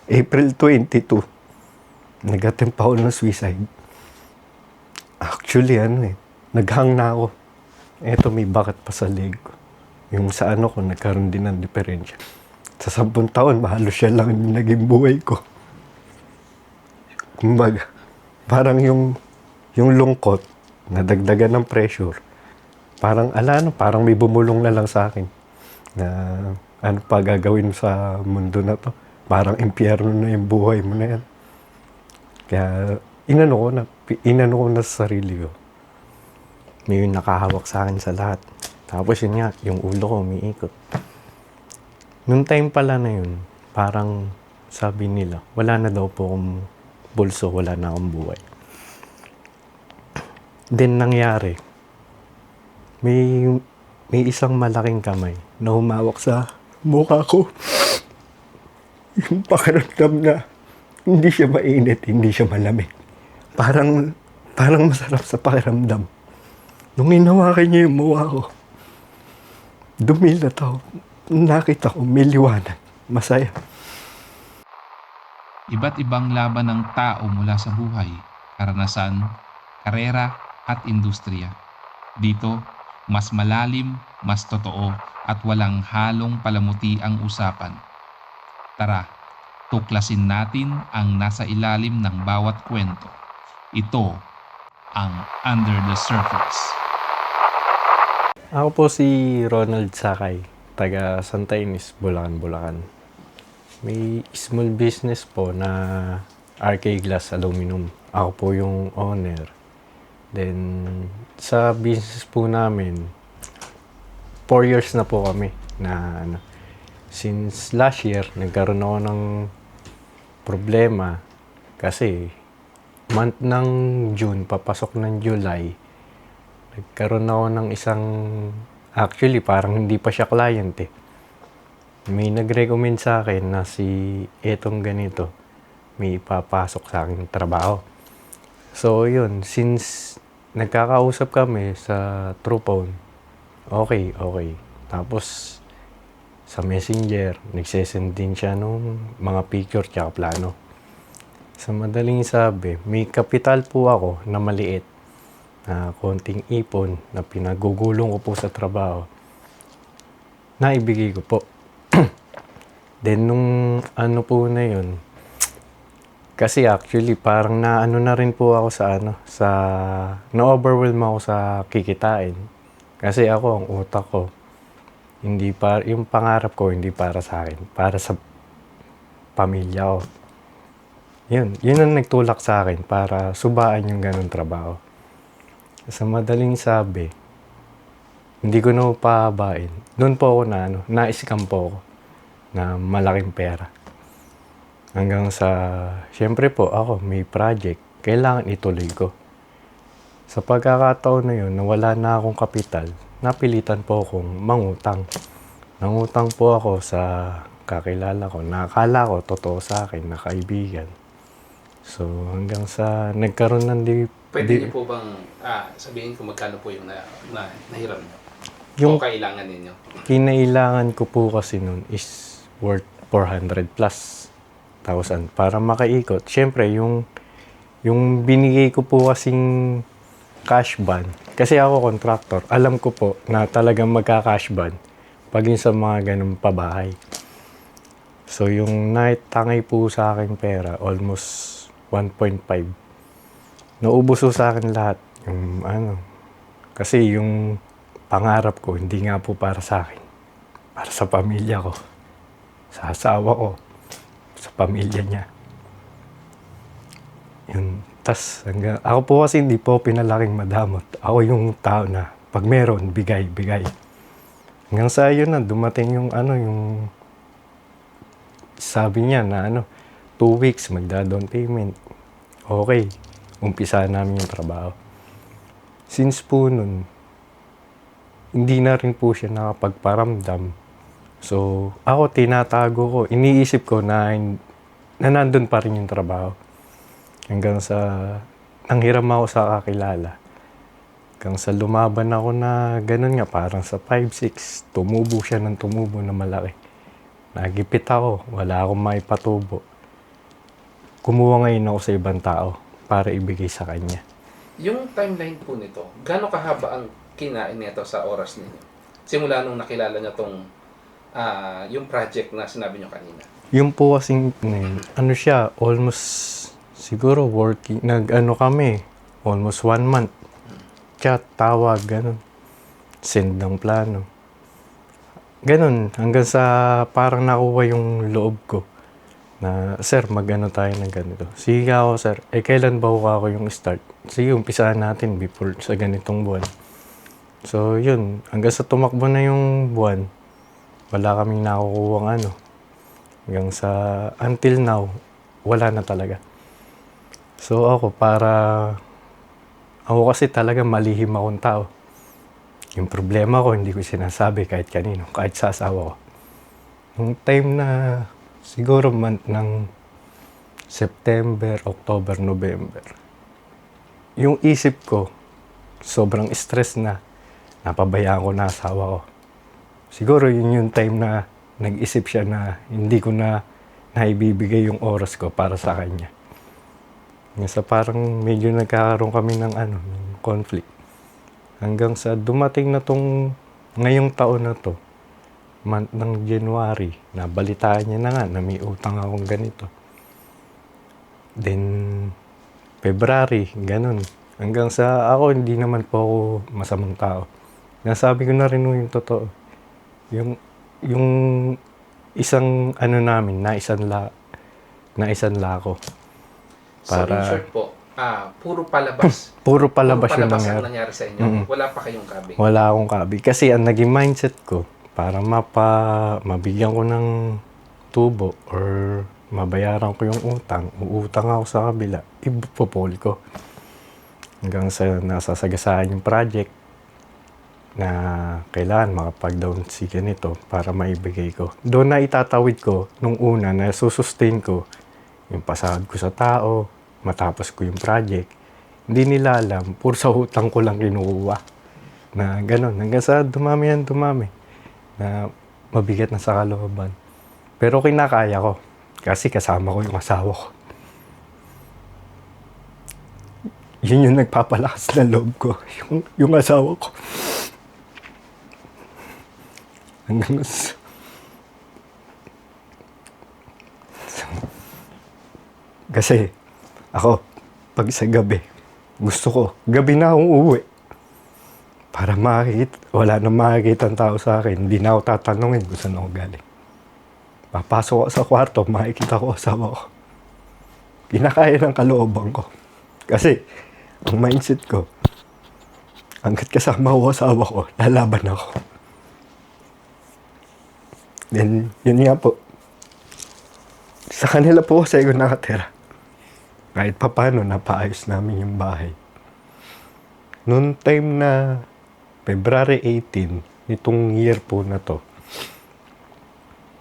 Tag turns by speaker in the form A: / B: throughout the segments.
A: April 22, nag-attempt ako ng suicide. Actually, naghang na ako. Eto, may bakat pa sa leg ko. Yung sa ko, nagkaroon din ng diferensya. Sa 10 taon, halos siya lang yung naging buhay ko. Kumbaga, parang yung lungkot, nadagdagan ng pressure, parang parang may bumulong na lang sa akin na ano pa gagawin sa mundo na to. Parang impyerno na yung buhay mo na yan. Kaya inano ko na sa sarili ko. May nakahawak sa akin sa lahat. Tapos yun nga, yung ulo ko umiikot. Noong time pala na yun, parang sabi nila, wala na daw po akong bulso, wala na akong buhay. Then nangyari, may isang malaking kamay na humawak sa mukha ko. Yung pakiramdam na hindi siya mainit, hindi siya malamig. Parang masarap sa pakiramdam. Nung hinawakan niya yung mukha ko, dumilat ako. Nakita ko, may liwanag. Masaya.
B: Iba't ibang laban ng tao mula sa buhay, karanasan, karera at industriya. Dito, mas malalim, mas totoo at walang halong palamuti ang usapan. Tara, tuklasin natin ang nasa ilalim ng bawat kwento. Ito ang Under the Surface.
A: Ako po si Ronald Sakay, taga Santa Ynez, Bulacan. May small business po na RK Glass Aluminum. Ako po yung owner. Then, sa business po namin, 4 years na po kami na since last year, nagkaroon ako ng problema kasi month ng June, papasok ng July, nagkaroon ako ng actually parang hindi pa siya client eh. May nag-recommend sa akin na etong ganito, may ipapasok sa akin trabaho. So yun, since nagkakausap kami sa through phone, okay. Tapos sa messenger, nagsesend din siya nung mga picture tsaka plano. Sa madaling sabi, may kapital po ako na maliit, na konting ipon na pinagugulong ko po sa trabaho, na ibigay ko po. Then nung po na yun, kasi actually parang na rin po ako na-overwhelm ako sa kikitain. Kasi ako, ang utak ko, yung pangarap ko hindi para sa akin, para sa pamilya ko. Yun ang nagtulak sa akin para subaan yung ganun trabaho. Sa madaling sabi, hindi ko na pahabain. Doon po ako na-scam po ako na malaking pera. Hanggang sa, syempre po ako, may project, kailangan ituloy ko. Sa pagkakataon na yun, nawala na akong kapital, napilitan po akong mangutang. Nangutang po ako sa kakilala ko, nakakala ko totoo sa akin na kaibigan. So hanggang sa nagkaroon ng
C: Pwede niyo po bang sabihin kung magkano po yung nahiram niyo?
A: Yung
C: o kailangan ninyo?
A: Kinailangan ko po kasi nun is worth 400 plus thousand para makaikot. Siyempre, yung binigay ko po kasing cash ban, kasi ako contractor, alam ko po na talagang magka-cash ban pag yung sa mga ganun pabahay. So, yung naitangay po sa akin pera, almost 1.5. Naubos po sa akin lahat. Kasi yung pangarap ko, hindi nga po para sa akin. Para sa pamilya ko. Sa asawa ko. Sa pamilya niya. Yun. Tas, ako po kasi hindi po pinalaking madamot. Ako yung tao na pag meron, bigay. Hanggang sa yun na, dumating yung sabi niya na 2 weeks magda-down payment. Okay, umpisa namin yung trabaho. Since po nun, hindi na rin po siya nakapagparamdam. So, ako tinatago ko, iniisip ko na nandun pa rin yung trabaho. Hanggang sa nanghiram ako sa kakilala. Hanggang sa lumaban ako na ganun nga, parang sa 5-6, tumubo siya ng tumubo na malaki. Nagipit ako, wala akong maipatubo. kumuha ngayon ako sa ibang tao para ibigay sa kanya.
C: Yung timeline po nito, gaano kahaba ang kinain nito sa oras ninyo? Simula nung nakilala niyo tong yung project na sinabi niyo kanina.
A: Yung po kasing, ano siya, almost, siguro working, kami, almost 1 month. Chat, tawag, ganun. Send ng plano. Ganun, hanggang sa parang nakuha yung loob ko. Na, sir, mag-ano tayo ng ganito. Sige ako, sir. Kailan ba ako yung start? Sige, umpisahan natin before sa ganitong buwan. So, yun. Hanggang sa tumakbo na yung buwan, wala kaming nakukuha Hanggang sa, until now, wala na talaga. So, ako kasi talaga malihim akong tao. Yung problema ko, hindi ko sinasabi kahit kanino, kahit sa asawa ko. Yung time na, siguro month ng September, October, November. Yung isip ko, sobrang stress na. Napabayaan ko na asawa ko. Siguro yun yung time na nag-isip siya na hindi ko na naibibigay yung oras ko para sa kanya. Sa parang medyo nagkakaroon kami ng ng conflict. Hanggang sa dumating na ngayong taon na to, month ng January, nabalitaan niya na nga na may utang akong ganito. Then, February, ganun. Hanggang sa ako, hindi naman po ako masamang tao. Nasabi ko na rin yung totoo. Yung isang namin, naisanla ko.
C: So, in short po, puro palabas.
A: Puro palabas yung
C: ang
A: nangyari.
C: nangyari sa inyo.
A: Mm.
C: Wala pa kayong kabi.
A: Wala akong kabi. Kasi ang naging mindset ko, para mabigyan ko ng tubo or mabayaran ko yung utang, uutang ako sa kabila, ipupol ko. Hanggang sa nasasagasaan yung project na kailangan makapag-down si ganito para maibigay ko. Doon na itatawid ko nung una na susustain ko yung pasahod ko sa tao, matapos ko yung project. Hindi nila alam, puro sa utang ko lang kinukuha. Na gano'n, hanggang sa dumami. Na mabigat na sa kalooban. Pero kinakaya ko. Kasi kasama ko yung asawa ko. Yun yung nagpapalakas ng loob ko. Yung asawa ko. Hanggang kasi ako, pag sa gabi, gusto ko, gabi na akong uuwi. Para wala nang makikita ang tao sa akin. Hindi na ako tatanungin kung saan ako galing. Papasok ako sa kwarto, makikita ko asawa ko. Kinakaya ng kalooban ko. Kasi, ang mindset ko, hanggat kasama ko asawa ko, lalaban ako. Then, yun nga po. Sa kanila po kasi ako nakatira. Kahit papano, napaayos namin yung bahay. Noong time na February 18, nitong year po na to,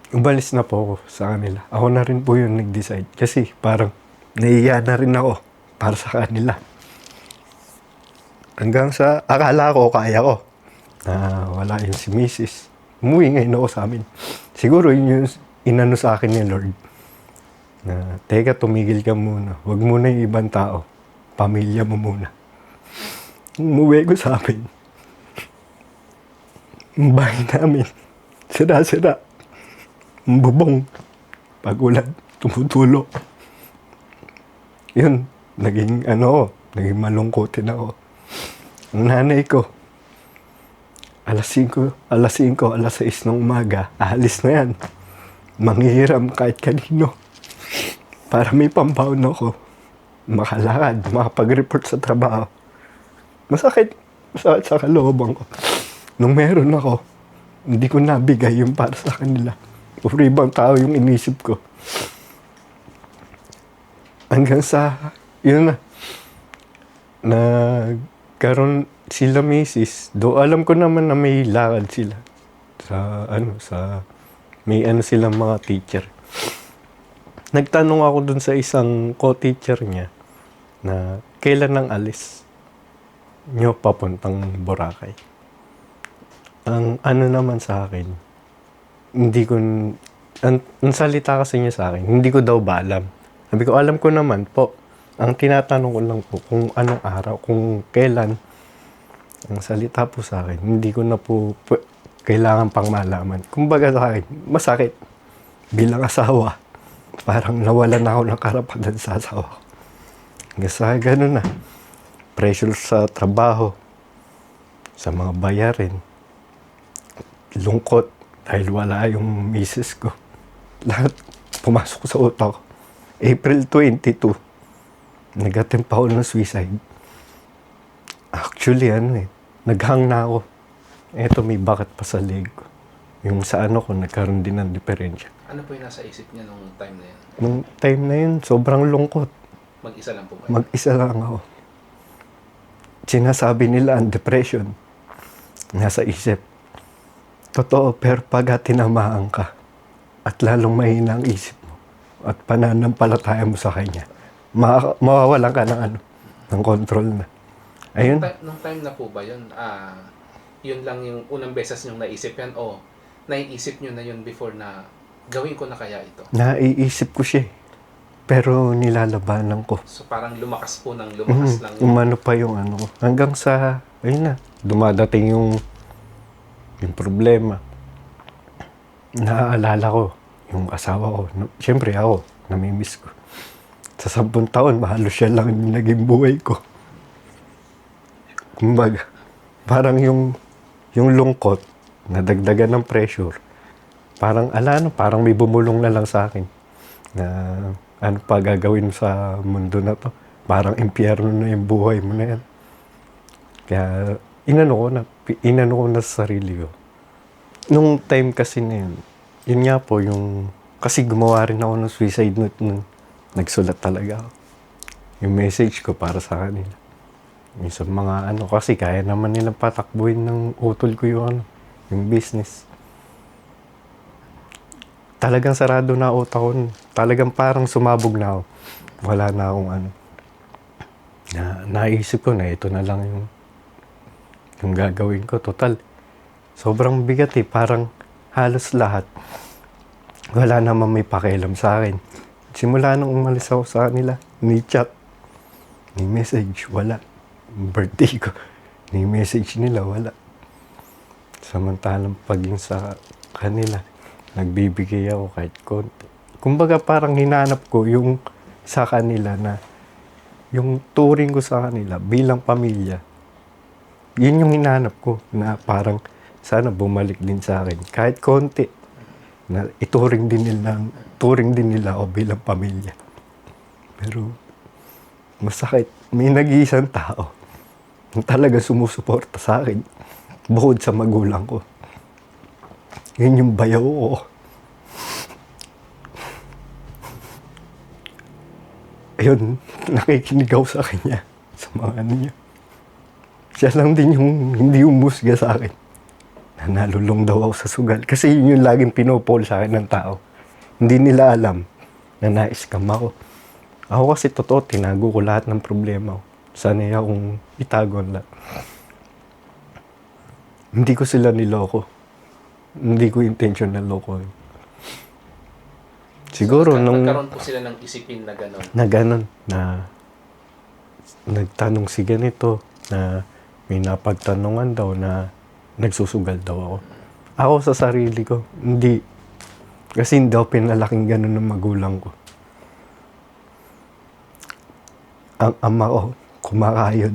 A: umalis na po ako sa kanila. Ako na rin po yung nag-decide. Kasi parang naiya na rin ako para sa kanila. Hanggang sa akala ko, kaya ko. Na wala yung si Mrs. Umuwi ngayon ako sa amin. Siguro yun yung inano sa akin ni Lord. Na, teka, tumigil ka muna. Huwag muna yung ibang tao. Pamilya mo muna. Umuwi ko sa amin. Ang bahay namin. Sira-sira. Ang bubong. Pag-ulan, tumutulo. Yun, naging malungkotin ako. Ang nanay ko, alas 5, alas 6 ng umaga, alis na yan. Manghihiram kahit kanino. Para may pambaon ako. Makalakad, makapag-report sa trabaho. Masakit sa kalooban ko. Nung meron ako, hindi ko nabigay yung para sa kanila. Puro ibang tao yung inisip ko. Hanggang sa, yun na. Nagkaroon sila misis. Do alam ko naman na may lakad sila. May silang mga teacher. Nagtanong ako dun sa isang co-teacher niya na kailan nang alis nyo papuntang Boracay. Ang naman sa akin, ang salita kasi niya sa akin, hindi ko daw ba alam. Sabi ko, alam ko naman po. Ang tinatanong ko lang po kung anong araw, kung kailan. Ang salita po sa akin, hindi ko na po kailangan pang malaman. Kumbaga sa akin, masakit. Bilang asawa, parang nawalan na ako ng karapatan sa asawa ko. Hanggang sa ganun na. Pressure sa trabaho, sa mga bayarin, lungkot dahil wala yung misis ko. Lahat pumasok sa utak ko. April 22, nag-attempt ako ng suicide. Actually, naghang na ako. Eto, may bakat pa sa leg ko. Yung sa ko, nagkaroon din ng diferensya.
C: Ano po yung nasa isip niya nung time na yun?
A: Nung time na yun, sobrang lungkot.
C: Mag-isa lang po ba?
A: Mag-isa lang ako. Sinasabi nila ang depression. Nasa isip. Totoo, pero pag tinamaan ka, at lalong mahina ang isip mo, at pananampalataya mo sa kanya, mawawalan ka ng control na. Ayun.
C: Nung time na po ba yun, yun lang yung unang beses niyong naisip yan o naiisip niyo na yun before na gawin ko na kaya ito?
A: Naiisip ko siya. Pero nilalabanan ko.
C: So parang lumakas po ng lumakas lang yun.
A: Umano pa yung ko. Hanggang sa, ayun na, dumadating yung problema. Naaalala ko yung asawa ko. Siyempre ako, namimiss ko. Sa 10 taon, halos siya lang yung naging buhay ko. Kumbaga, parang yung lungkot, nadagdagan ng pressure, parang parang may bumulong na lang sa akin na ano pa gagawin sa mundo na to. Parang impyerno na yung buhay mo na yan. Kaya inano ko na sa sarili ko. Nung time kasi na yun nga po yung, kasi gumawa rin ako ng suicide note nun. Nagsulat talaga ako. Yung message ko para sa kanila. Yung sa mga kasi kaya naman nilang patakbuhin ng utol ko yung business. Talagang sarado na utak ko. Talagang parang sumabog na ako. Wala na akong naisip ko na ito na lang yung gagawin ko. Total, sobrang bigat Parang halos lahat. Wala naman may pakialam sa akin. Simula nung umalis ako sa kanila, ni chat, ni message, wala. Birthday ko, ni message nila, wala. Samantalang paging sa kanila, nagbibigay ako kahit konti. Kumbaga parang hinanap ko yung sa kanila na yung turing ko sa kanila bilang pamilya. Yun yung hinanap ko na parang sana bumalik din sa akin. Kahit konti na turing din nila ako bilang pamilya. Pero masakit. May nag-iisang tao na talaga sumusuporta sa akin bukod sa magulang ko. Yun yung bayaw ko. Ayun, nakikinig ako sa kanya, sa mga niya. Siya lang din yung hindi umusga sa akin. Na nalulung daw ako sa sugal. Kasi yun yung laging pinupol sa akin ng tao. Hindi nila alam na na-scam ako. Ako kasi totoo, tinago ko lahat ng problema ko. Sanay akong itago lahat. Hindi ko sila niloko. Hindi ko intentional loko. Siguro
C: nagkaroon po sila ng isipin na gano'n.
A: Na gano'n. Na nagtanong si ganito. Na may napagtanungan daw na nagsusugal daw ako. Ako sa sarili ko, hindi. Kasi hindi ako pinalaking gano'n ng magulang ko. Ang ama ko, kumakayod.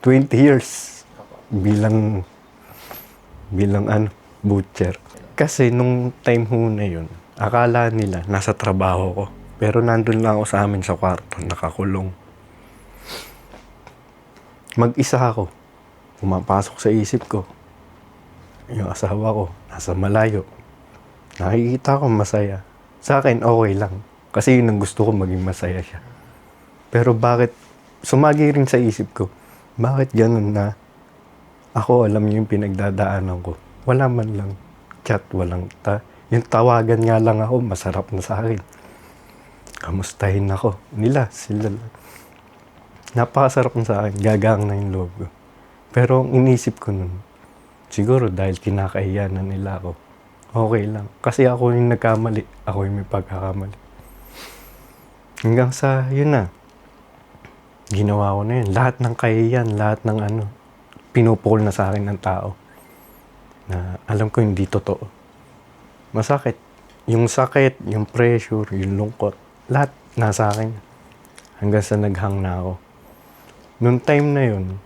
A: 20 years bilang butcher. Kasi nung time ho na yun, akala nila nasa trabaho ko. Pero nandun lang ako sa amin sa kwarto, nakakulong. Mag-isa ako. Pumapasok sa isip ko. Yung asawa ko, nasa malayo. Nakikita ko masaya. Sa akin, okay lang. Kasi yun ang gusto ko, maging masaya siya. Pero bakit, sumagi rin sa isip ko, bakit ganun na ako alam yung pinagdadaanan ko. Wala man lang chat, walang yung tawagan nga lang ako, masarap na sa akin. Kamustahin ako. Sila lang. Napakasarap na sa akin, gagang na yung loob ko. Pero ang inisip ko nun, siguro dahil kinakahiya na nila ako, okay lang. Kasi ako yung nagkamali, ako yung may pagkakamali. Hanggang sa, yun na, ginawa ko na yun. Lahat ng kahiyan, lahat ng ano, pinupukol na sa akin ng tao. Na alam ko hindi totoo. Masakit. Yung sakit, yung pressure, yung lungkot, lahat nasa akin. Hanggang sa naghang na ako. Nung time na yun,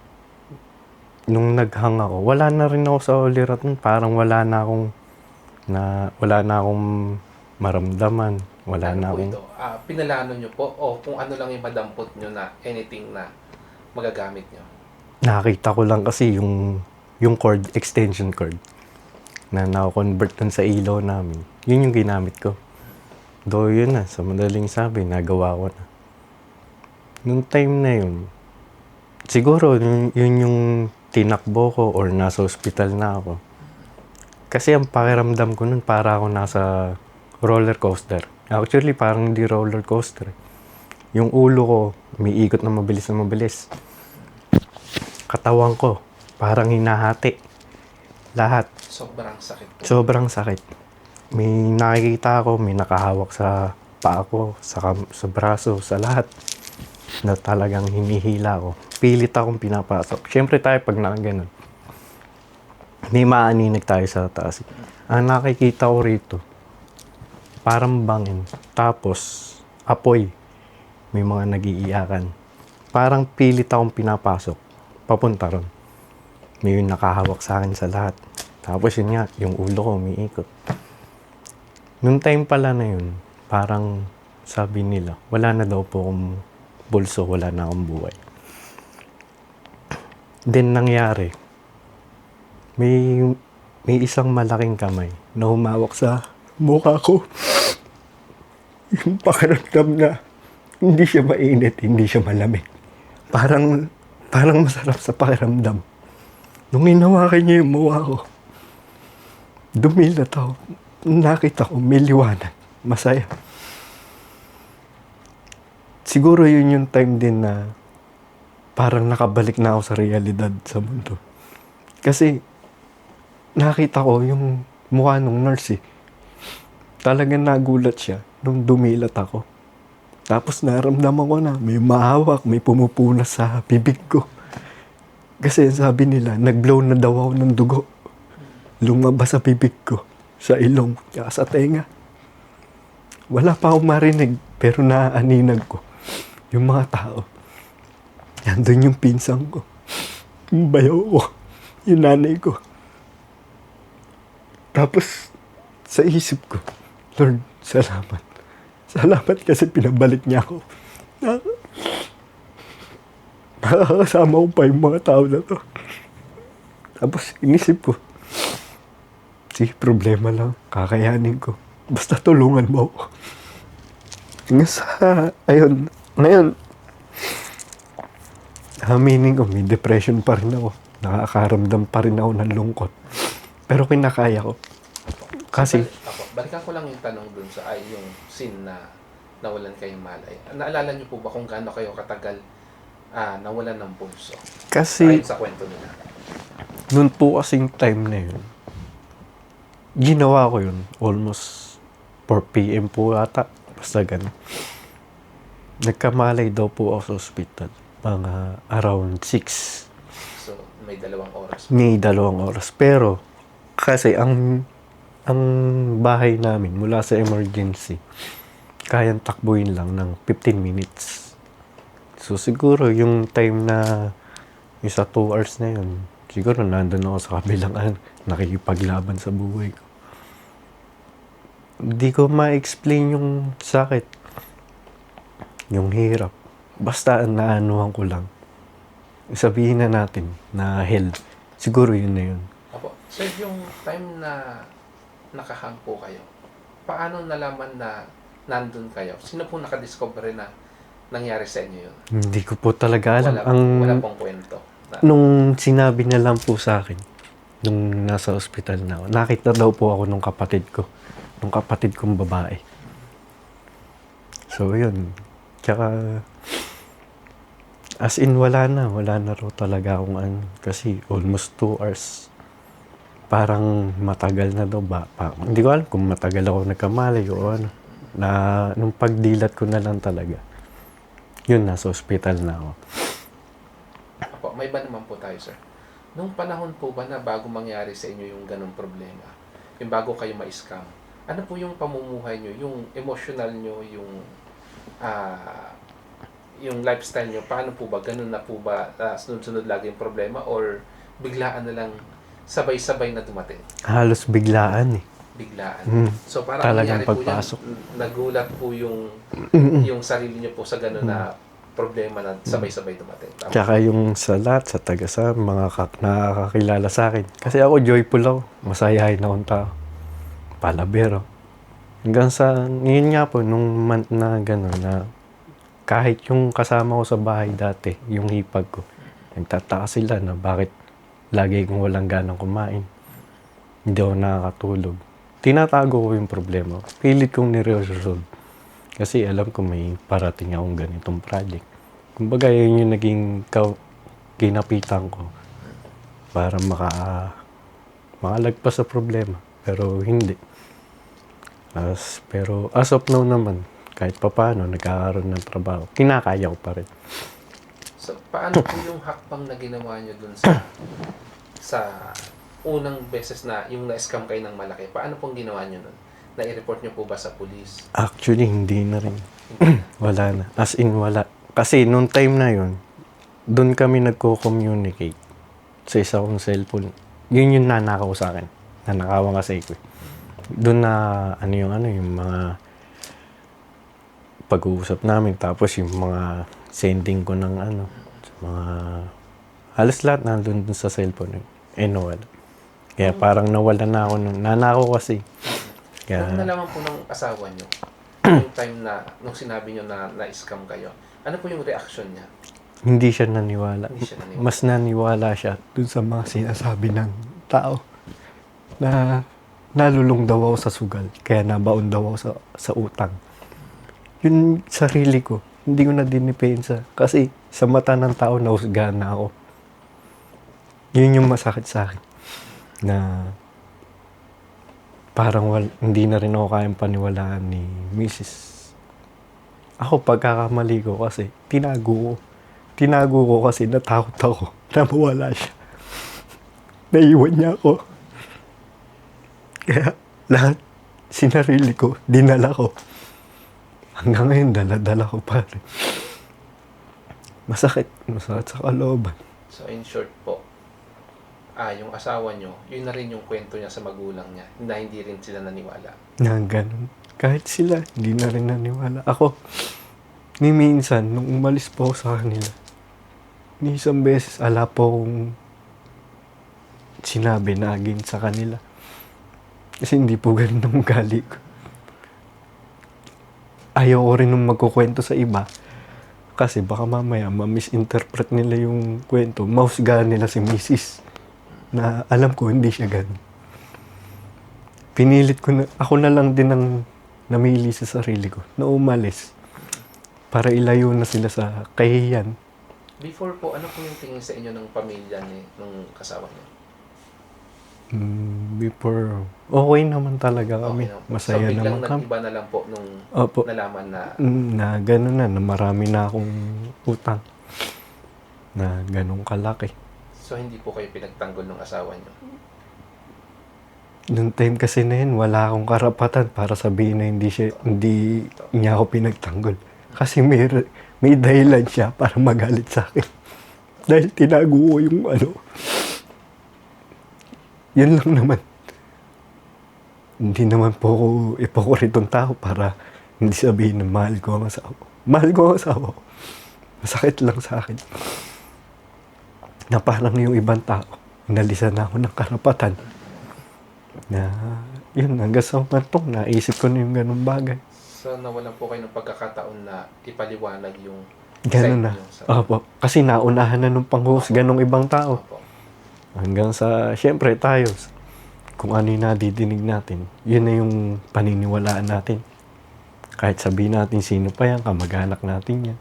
A: nung naghang ako, wala na rin ako sa uliratan. Parang wala na akong maramdaman. Wala
C: Ano
A: na
C: po
A: akong...
C: ito? Pinalano nyo po o kung ano lang yung madampot nyo na anything na magagamit nyo?
A: Nakita ko lang kasi yung cord, extension cord, na na-convert dun sa ilaw namin. Yun yung ginamit ko. Though yun na, sa madaling sabi, nagawa ko na. Nung time na yun, siguro yun yung tinakbo ko or nasa ospital na ako. Kasi ang pakiramdam ko nun, para ako nasa roller coaster. Actually, parang hindi roller coaster. Yung ulo ko, umiikot na mabilis. Katawan ko, parang hinahati. Lahat.
C: Sobrang sakit po.
A: Sobrang sakit. May nakikita ako, may nakahawak sa paa ko, sa braso, sa lahat. Na talagang hinihila ko. Pilit akong pinapasok. Siyempre tayo pag nakaganon, may maaninag tayo sa taas. Ang nakikita ko rito, parang bangin. Tapos, apoy. May mga nagiiyakan. Parang pilit akong pinapasok. Papunta ron. May yung nakahawak sa akin sa lahat. Tapos yun nga, yung ulo ko umiikot. Nung time pala na yun, parang sabi nila, wala na daw po akong bulso, wala na akong buhay. Then nangyari, may isang malaking kamay na humawak sa mukha ko. Yung pakiramdam na hindi siya mainit, hindi siya malamig. Parang masarap sa pakiramdam. Nung hinawakan niya yung mukha ko, dumilat ako. Nakita ko, may liwanag. Masaya. Siguro yun yung time din na parang nakabalik na ako sa realidad sa mundo. Kasi nakita ko yung mukha ng nurse eh. Talagang nagulat siya nung dumilat ako. Tapos naramdaman ko na may mahawak, may pumupunas sa bibig ko. Kasi sabi nila, nag-blow na daw ako ng dugo. Lumabas sa bibig ko, sa ilong, tsaka sa tenga. Wala pa akong marinig, pero naaaninag ko yung mga tao. Nandun yung pinsan ko, yung bayaw ko, yung nanay ko. Tapos, sa isip ko, Lord, salamat. Salamat kasi pinabalik niya ako. Nakakasama ko pa yung mga tao na to. Tapos, inisip ko, sige, problema lang. Kakayanin ko. Basta tulungan mo ako. Hanggang sa, ayun, ngayon, aminin ko, may depression pa rin ako. Nakakaramdam pa rin ako ng lungkot. Pero kinakaya ko. Kasi,
C: Balikan ko lang yung tanong dun sa yung scene na nawalan kayong malay. Naalala niyo po ba kung gaano kayo katagal nawalan ng pulso?
A: kasi,
C: Ayon sa kwento nila.
A: noon po kasing time na yun, ginawa ko yun. Almost 4 p.m. po ata. Basta ganun. Nagkamalay daw po ako sa ospital. Mga around 6.
C: So, may 2 oras.
A: May 2 oras. Pero, kasi ang bahay namin mula sa emergency, kayang takbuhin lang ng 15 minutes. So, siguro yung time na yung sa 2 hours na yun, siguro nandun ako sa kabilang nakikipaglaban sa buhay ko. Hindi ko ma-explain yung sakit. Yung hirap. Basta naanuhan ko lang. Sabihin na natin na hell. Siguro yun na yun.
C: Apo, sir, yung time na nakahang po kayo, paano nalaman na nandun kayo? Sino po nakadiscover na nangyari sa inyo yun?
A: Hindi ko po talaga alam.
C: Wala pong kwento.
A: Nung sinabi na lang po sa akin, nung nasa ospital na ako, nakita daw po ako nung kapatid ko. Nung kapatid kong babae. So, yun. Tsaka, as in, wala na raw talaga akong kasi almost 2 hours. Parang matagal na daw ba? Hindi ko alam kung matagal ako nagkamalay o ano. Na, nung pagdilat ko na lang talaga. Yun, nasa ospital na ako.
C: Apo, may iba naman po tayo, sir. Nung panahon po ba na bago mangyari sa inyo yung ganong problema, yung bago kayo ma-scam, ano po yung pamumuhay nyo, yung emotional nyo, yung lifestyle nyo, paano po ba? Ganun na po ba sunod-sunod lagi yung problema or biglaan na lang sabay-sabay na dumating?
A: Halos biglaan eh.
C: Biglaan.
A: Mm.
C: So parang
A: Talagang
C: nangyari po yan,
A: pagpasok.
C: nagulat po yung sarili nyo po sa ganun na problema na sabay-sabay dumating. Tama?
A: Tsaka yung sa lahat, sa taga-sa, mga nakakakilala sa akin. Kasi ako joyful ako. Masayahin akong tao. Palabero. Hanggang sa, yun nga po, nung month na gano'n, na kahit yung kasama ko sa bahay dati, yung hipag ko, nagtataka sila na bakit lagi kong walang ganang kumain. Hindi ako nakakatulog. Tinatago ko yung problema. Pilit kong nire-resolve. Kasi alam ko may parating akong ganitong project. Kumbaga yun yung naging kinapitan ko para makalagpas sa problema. Pero hindi. Pero as of now naman, kahit papaano, nagkakaroon ng trabaho. Kinakaya ko pa rin.
C: So, paano po yung hakbang na ginawa nyo dun sa unang beses na yung na-scam kayo ng malaki? Paano pong ginawa nyo nun? Na-i-report nyo po ba sa police?
A: Actually, hindi na rin. Wala na. As in, wala. Kasi nung time na yun, doon kami nagko-communicate sa isa kong cellphone. Yun yung nanakaw sa akin. Nanakawan kasi ko. Doon na, yung mga pag-uusap namin. Tapos yung mga sending ko ng mga, halos lahat nandun dun sa cellphone. Nawala. Kaya parang nawala na ako nun. Nanakaw kasi.
C: Nung nalaman po ng asawa nyo, yung time na, nung sinabi nyo na na-scam kayo, ano po yung reaction niya?
A: Hindi siya naniwala.
C: Hindi siya naniwala.
A: Mas naniwala siya dun sa mga sinasabi ng tao na nalulung daw ako sa sugal, kaya nabaon daw ako sa utang. Yun sarili ko, hindi ko na dinipensa. Kasi sa mata ng tao, nahusgahan na ako. Yun yung masakit sa akin. Na parang hindi na rin ako kayang paniwalaan ni Mrs. Ako, pagkakamali ko kasi, tinago ko kasi natakot ako na mawala siya. Naiwan niya ako. Kaya lahat, sinarili ko, dinala ko. Hanggang ngayon, dala-dala ko pa rin. Masakit sa kalooban.
C: So in short po, yung asawa nyo, yun na rin yung kwento niya sa magulang niya, na hindi rin sila naniwala.
A: Na ganun. Kahit sila, hindi na rin naniwala. Ako, ni minsan, nung umalis po ako sa kanila, ni isang beses, ala po akong sinabi na again sa kanila. Kasi hindi po ganun ang ugali ko. Ayaw ko rin nung magkukwento sa iba. Kasi baka mamaya, ma-misinterpret nila yung kwento. Mahusgahan nila si Mrs. Na alam ko, hindi siya ganun. Pinilit ko na, ako na lang din ang namili sa sarili ko na umalis para ilayo na sila sa kahihiyan.
C: Before po, ano po yung tingin sa inyo ng pamilya nung kasama niyo?
A: Before, okay naman talaga kami.
C: Okay, no?
A: Masaya
C: so, biglang
A: naman kami.
C: nag-iba na lang po nung
A: Opo.
C: nalaman na
A: Na gano'n na marami na akong utang. Na ganong kalaki.
C: so hindi po kayo pinagtanggol ng asawa niyo.
A: Noong time kasi na yun, wala akong karapatan para sabihin na hindi niya ako pinagtanggol. Kasi may dahilan siya para magalit sa akin. Dahil tinago ko yung Yun lang naman. Hindi naman po ako ipokritong tao para hindi sabihin na mahal ko ang asawa. Mahal ko ang asawa. Masakit lang sa akin. Na parang yung ibang tao, inalisan na ako ng karapatan. Na, yun, hanggang sa mantong, naisip ko na yung ganung bagay.
C: So nawalan po kayo ng pagkakataon na ipaliwanag yung
A: Ganun na. Opo. Kasi naunahan na nung panghusga ng ibang tao.
C: Opo.
A: Hanggang sa, syempre tayo, kung ano yung nadidinig natin, yun na yung paniniwalaan natin. Kahit sabihin natin sino pa yan, kamag-anak natin yan.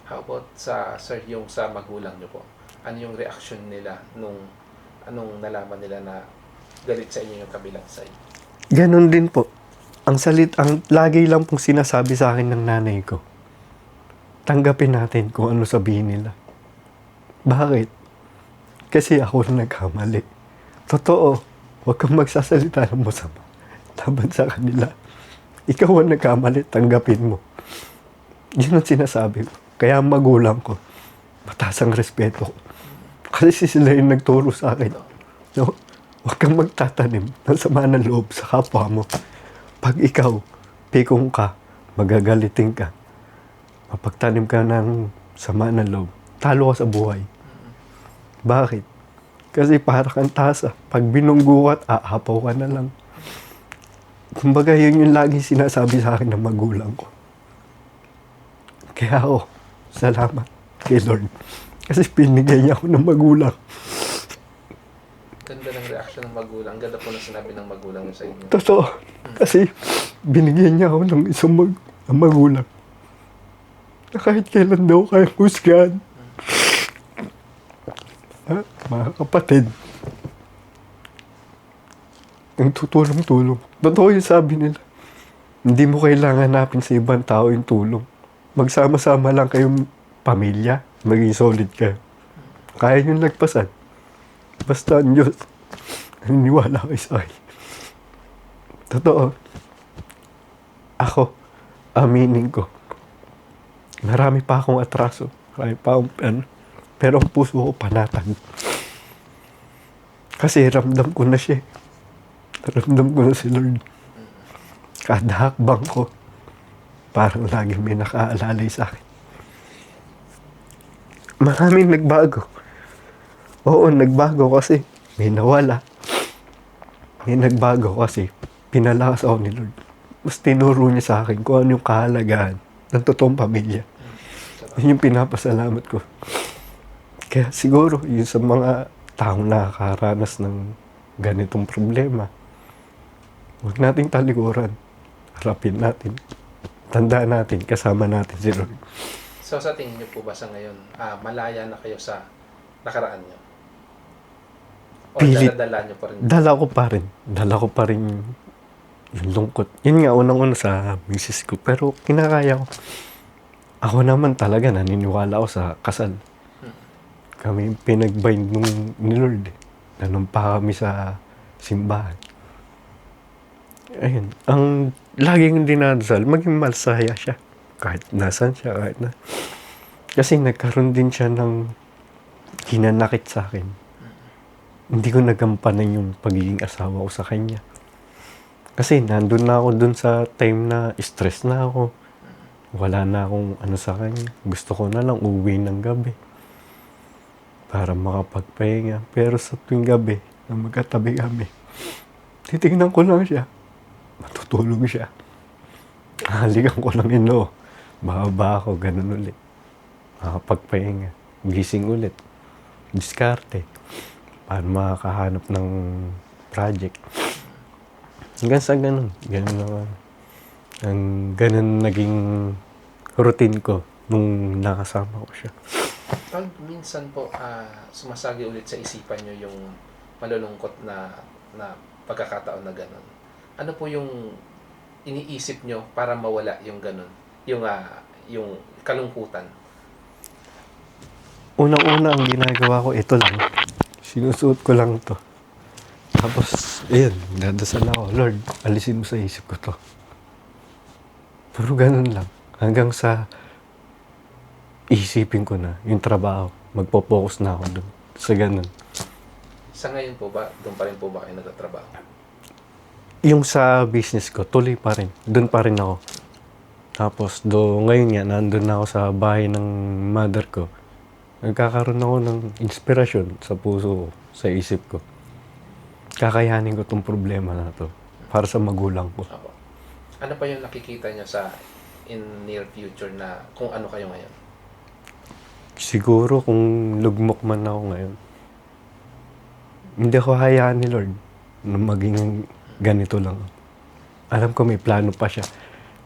C: How about sir, yung sa magulang niyo po? Ano yung reaction nila anong nalaman nila na galit sa inyo yung kabilang side?
A: Ganon din po. Ang lagi lang pong sinasabi sa akin ng nanay ko, tanggapin natin kung ano sabihin nila. Bakit? Kasi ako na nagkamali. Totoo, huwag kang magsasalita ng masama laban sa kanila. Ikaw ang nagkamali, tanggapin mo. Yun ang sinasabi ko. Kaya ang magulang ko, mataas ang respeto ko. Kasi sila yung nagturo sa akin. No? Huwag kang magtatanim ng sama ng loob sa kapwa mo. Pag ikaw, pikong ka, magagalitin ka, mapagtanim ka ng sama ng loob, talo ka sa buhay. Bakit? Kasi para kang tasa. Pag binunggo ka, aapaw ka na lang. Kumbaga, yun yung lagi sinasabi sa akin ng magulang ko. Kaya ako, salamat kay Lord. Kasi pinigay niya ako ng magulang.
C: Ganda ng reaction ng magulang. Ganda po na sinabi ng magulang sa inyo.
A: Totoo. Kasi binigyan niya ako ng isang magulang. Na kahit kailan daw kayang husgahan. Mga kapatid, ang tutulong-tulong. Totoo yung sabi nila. Hindi mo kailangan hanapin sa ibang tao yung tulong. Magsama-sama lang kayong pamilya, maging solid kayo. Kaya yung lagpasan. Basta ang Diyos, naniniwala kayo sa akin. Totoo. Ako, aminin ko. Marami pa akong atraso. Marami pa akong pero ang puso ko panatag. Kasi ramdam ko na siya. Ramdam ko na si Lord. Kada hakbang ko, parang lagi may nakaalalay sa akin. Maraming nagbago. Oo, nagbago kasi may nawala. May nagbago kasi pinalakas ako ni Lord. Mas tinuro niya sa akin kung ano yung kahalagahan ng totoong pamilya. Yun yung pinapasalamat ko. Kaya siguro, yun sa mga taong nakakaranas ng ganitong problema, huwag nating talikuran. Harapin natin. Tandaan natin, kasama natin si Lord.
C: So sa tingin niyo po ba sa ngayon, malaya na kayo sa nakaraan niyo? O
A: Pilit.
C: dala niyo pa rin?
A: Dala ko pa rin yung lungkot. Yun nga, unang-una sa misis ko. Pero kinakaya ko. Ako naman talaga, naniniwala ako sa kasal. Kami pinag-bind ni Lord. Nanumpa kami sa simbahan. Ayun. Ang laging dinadasal, maging masaya siya. Kahit nasan siya, kahit na. Kasi nagkaroon din siya ng hinanakit sa akin. Hindi ko nagampanan yung pagiging asawa ko sa kanya. Kasi nandun na ako dun sa time na stress na ako. Wala na akong ano sa kanya. Gusto ko na lang uwi ng gabi. Para makapagpahinga. Pero sa tuwing gabi, na magkatabi kami, titignan ko lang siya. Matutulog siya. Halikan ko lang yun, no. Bababa ako, ganun ulit. Makapagpahinga. Gising ulit. Diskarte. Para makakahanap ng project. Hanggang sa ganun. Ganun naman. Ang ganun naging routine ko nung nakasama ko siya.
C: Pag minsan po, sumasagi ulit sa isipan nyo yung malulungkot na pagkakataon na gano'n, ano po yung iniisip nyo para mawala yung gano'n? Yung kalungkutan?
A: Unang-una ang ginagawa ko, ito lang. Sinusuot ko lang to. Tapos, ayun, dadasal ako. Lord, alisin mo sa isip ko to. Puro ganun lang. Hanggang sa isipin ko na yung trabaho. Magpo-focus na ako dun. Sa ganun.
C: Sa ngayon po ba, doon pa rin po ba kayo nagtatrabaho?
A: Yung sa business ko, tuloy pa rin. Doon pa rin ako. Tapos, ngayon nga, nandun na ako sa bahay ng mother ko. Nagkakaroon ako ng inspirasyon sa puso ko, sa isip ko. Kakayanin ko tong problema na to para sa magulang ko.
C: Opo. Ano pa yung nakikita nyo sa in near future na kung ano kayo ngayon?
A: Siguro kung lugmok man ako ngayon, hindi ako hayaan ni Lord na maging ganito lang. Alam ko may plano pa siya.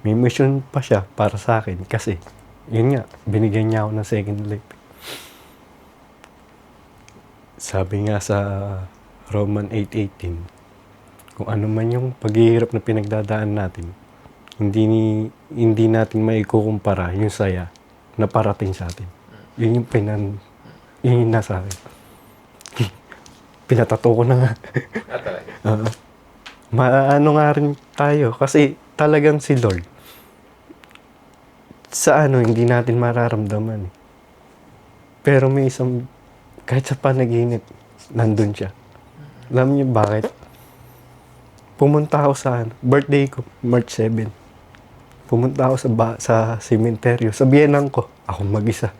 A: May mission pa siya para sa akin kasi, yun nga, binigyan niya ako ng second life. Sabi nga sa Roman 8:18, kung ano man yung paghihirap na pinagdadaan natin, hindi natin maikukumpara yung saya na parating sa atin. Yun yung nasa akin. Pinatato ko na nga.
C: Talaga.
A: Maano nga rin tayo kasi talagang si Lord sa hindi natin mararamdaman. Pero may isang, kahit sa panaginip, nandun siya. Alam niyo bakit? Pumunta ako sa birthday ko, March 7. Pumunta ako sa sementeryo, sa biyenan ko, ako mag-isa.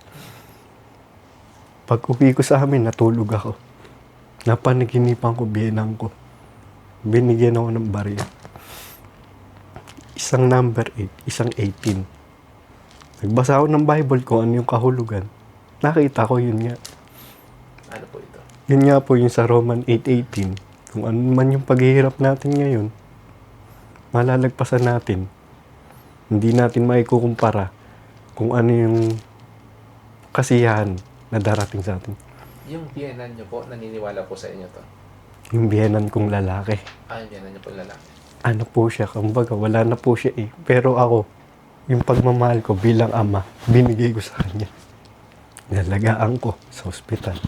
A: Pag uwi ko sa amin, natulog ako. Napanaginipan ko, biyenan ko. Binigyan ako ng baril. Isang number 8, isang 18. Nagbasa ako ng Bible ko, ano yung kahulugan. Nakita ko yun nga.
C: Ano po ito?
A: Yun nga po yung sa Roman 8:18. Kung ano man yung paghihirap natin ngayon, malalagpasan natin. Hindi natin maikukumpara kung ano yung kasiyahan na darating sa atin.
C: Yung biyenan nyo po, naniniwala po sa inyo to?
A: Yung biyenan kong lalaki.
C: Yung biyenan nyo po lalaki.
A: Ano po siya, kumbaga wala na po siya eh. Pero ako, yung pagmamahal ko bilang ama, binigay ko sa kanya. Nalagaan ko sa ospital.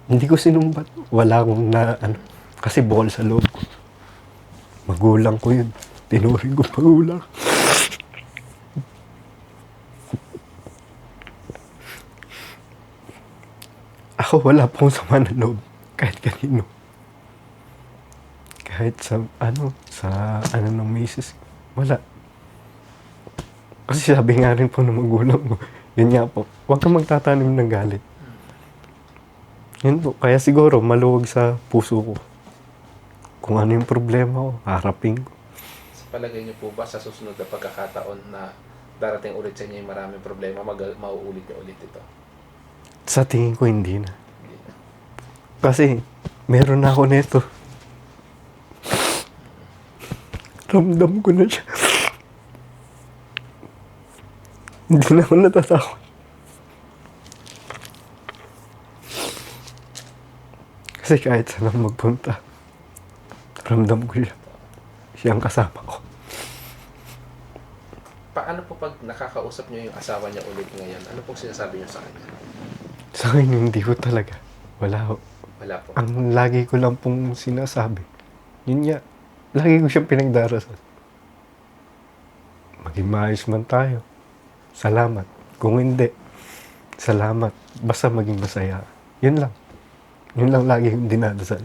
A: Hindi ko sinumbat. Wala akong kasi bukal sa loob ko. Magulang ko yun. Tinuring ko magulang. Ako wala pong sama ng loob. Kahit kanino. Kahit sa ng misis. Wala. Kasi sabi nga rin po ng magulang ko, yun nga po, huwag kang magtatanim ng galit. Yun po, kaya siguro maluwag sa puso ko. Kung ano yung problema ko, harapin ko.
C: Sa palagay nyo po ba sa susunod na pagkakataon na darating ulit sa inyo yung maraming problema, mauulit nyo ulit ito?
A: Sa tingin ko hindi na.
C: Hindi na.
A: Kasi meron na ako neto. Ramdam ko na siya. Hindi na ako natatakot. Kasi kahit saan ako magpunta, ramdam ko siya. Siya ang kasama ko.
C: Paano po pag nakakausap nyo yung asawa niya ulit ngayon? Ano pong sinasabi nyo sa kanya?
A: Sa akin, hindi ko talaga. Wala ko.
C: Wala po.
A: Ang lagi ko lang pong sinasabi, yun nga, lagi ko siyang pinagdarasal. Maging maayos man tayo. Salamat. Kung hindi, salamat. Basta maging masaya. Yun lang. Yun lang lagi yung dinadasal.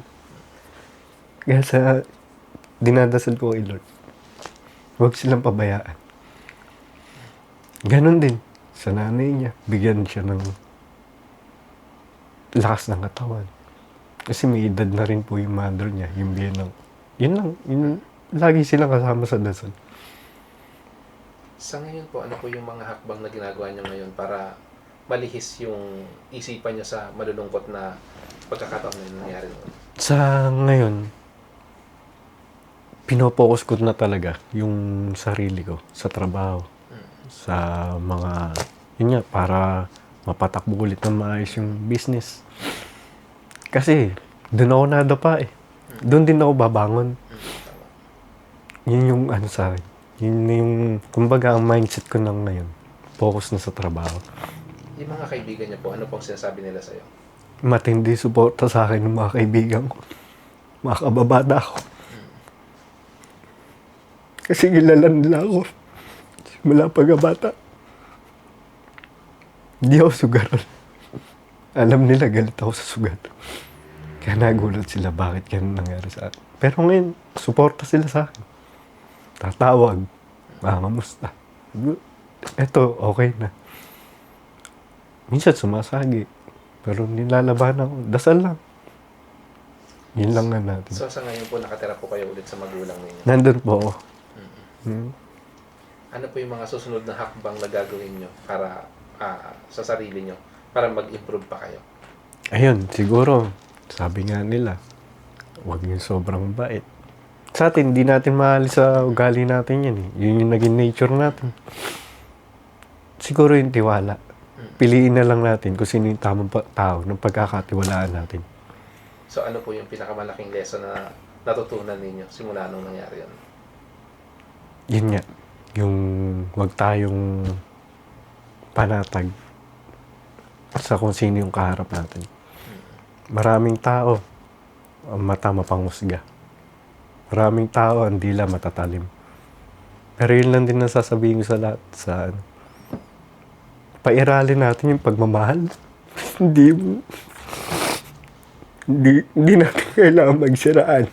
A: Kaya sa dinadasal ko kay Lord, huwag silang pabayaan. Ganon din. Sa nanay niya, bigyan siya ng lakas ng katawan. Kasi may edad na rin po yung mother niya, yung biyenang. Yun lang. Yun, lagi silang kasama sa dasal.
C: Sa ngayon po, ano po yung mga hakbang na ginagawa nyo ngayon para malihis yung isipan nyo sa malulungkot na pagkakataon na nangyari noon?
A: Sa ngayon, pinopokus ko na talaga yung sarili ko sa trabaho. Sa mga, yun nga, para mapatakbo ulit ng maayos yung business. Kasi, doon ako nadapa eh. Doon din ako babangon. Yun yung sa akin. Yun yung, kumbaga, ang mindset ko ng ngayon. Focus na sa trabaho.
C: Yung mga kaibigan niyo po, ano pong sinasabi nila sa'yo?
A: Matindi suporta sa akin ng mga kaibigan ko. Mga kababata ko. Kasi kilala nila ako. Simula pagkabata. Hindi ako sugaran. Alam nila galit ako sa sugat. Kaya nagulat sila bakit ganun nangyari sa akin. Pero ngayon, suporta sila sa akin. Tatawag. Kamusta? Eto, okay na. Minsan sumasagi. Pero nilalaban ako. Dasal lang. Yun lang na natin.
C: So sa ngayon po, nakatira po kayo ulit sa magulang ninyo?
A: Nandun po ako.
C: Ano po yung mga susunod na hakbang na gagawin nyo para sa sarili nyo para mag-improve pa kayo?
A: Ayun, siguro, sabi nga nila, huwag yung sobrang bait. Sa atin, hindi natin maalis sa ugali natin yan eh. Yun yung naging nature natin. Siguro yung tiwala. Piliin na lang natin kung sino yung tamang tao ng pagkakatiwalaan natin.
C: So ano po yung pinakamalaking lesson na natutunan ninyo simula nung nangyari yun?
A: Yun nga, yung huwag tayong panatag sa kung sino yung kaharap natin. Maraming tao, ang mata mapanghusga. Maraming tao, ang dila matatalim. Pero yun lang din ang sasabihin ko sa lahat. Pairalin natin yung pagmamahal. Hindi natin kailangan magsiraan.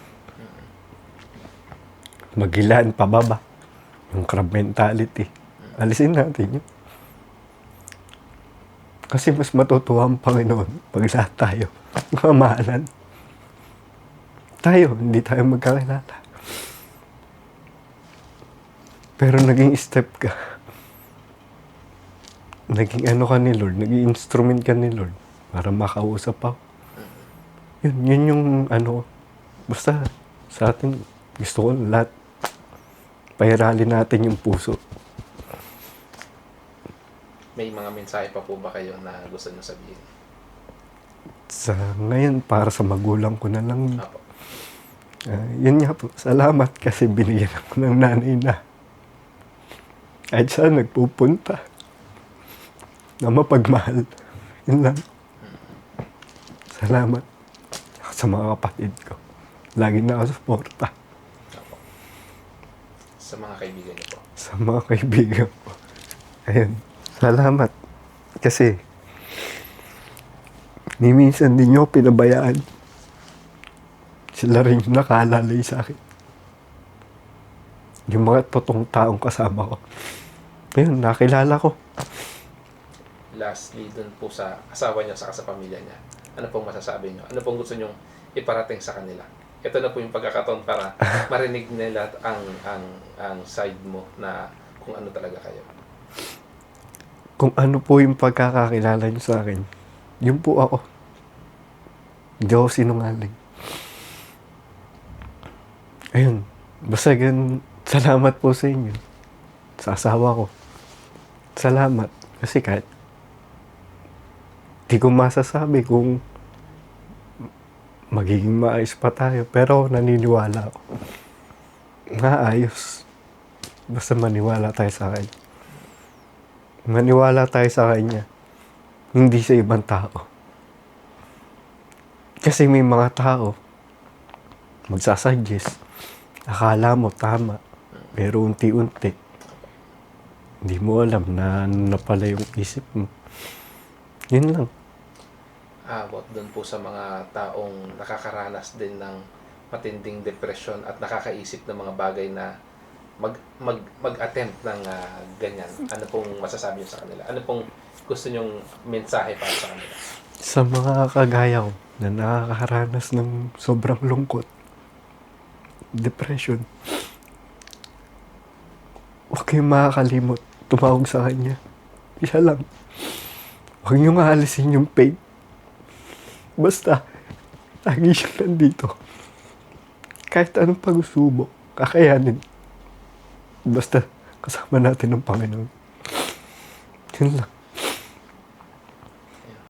A: Maghilaan pababa. Yung crab mentality. Alisin natin yun. Kasi mas matutuwa ang Panginoon pag lahat tayo mamahalan. Tayo, hindi tayo magkakilala. Pero naging step ka. Naging ano ka ni Lord, naging instrument ka ni Lord para makausap ako. Yun yung ano, basta sa atin, gusto ko lahat, pairalin natin yung puso.
C: May mga mensahe pa po ba kayo na gusto nyo sabihin?
A: Sa ngayon, para sa magulang ko na lang.
C: Apo.
A: Yun nga po, salamat kasi binigyan ako ng nanay na kahit saan nagpupunta na mapagmahal. Yun lang. Salamat sa mga kapatid ko. Lagi na ako suporta.
C: Apo. Sa mga kaibigan niyo po.
A: Sa mga kaibigan ko. Ayun. Salamat. Kasi ni minsan din nyo pinabayaan. Sila rin yung nakalalay sa akin. Yung mga totoong taong kasama ko. Ayun, nakilala ko.
C: Lastly, dun po sa asawa niya sa pamilya niya, ano pong masasabi niyo? Ano pong gusto niyong iparating sa kanila? Ito na po yung pagkakataon para marinig nila ang side mo na kung ano talaga kayo.
A: Kung ano po yung pagkakakilala niyo sa akin, yun po ako. Hindi ako sinungaling. Ayun. Basta ganun, salamat po sa inyo. Sa asawa ko. Salamat. Kasi kahit di ko masasabi kung magiging maayos pa tayo. Pero naniniwala ako. Maayos. Basta maniwala tayo sa akin. Maniwala tayo sa kanya. Hindi sa ibang tao. Kasi may mga tao magsasuggest. Akala mo tama. Pero unti-unti, hindi mo alam na ano na pala yung isip mo. Yun lang.
C: About dun po sa mga taong nakakaranas din ng matinding depression at nakakaisip ng mga bagay na mag-attempt ng ganyan. Ano pong masasabi niyo sa kanila? Ano pong gusto niyong mensahe para sa kanila?
A: Sa mga kagaya ko na nakakaranas ng sobrang lungkot, depression, huwag kayong makakalimot. Tumawag sa kanya. Isa lang. Huwag niyong aalisin yung pain. Basta, lagi siya nandito. Kahit anong pagsubok, kakayanin. Basta, kasama natin ang Panginoon. Yun lang.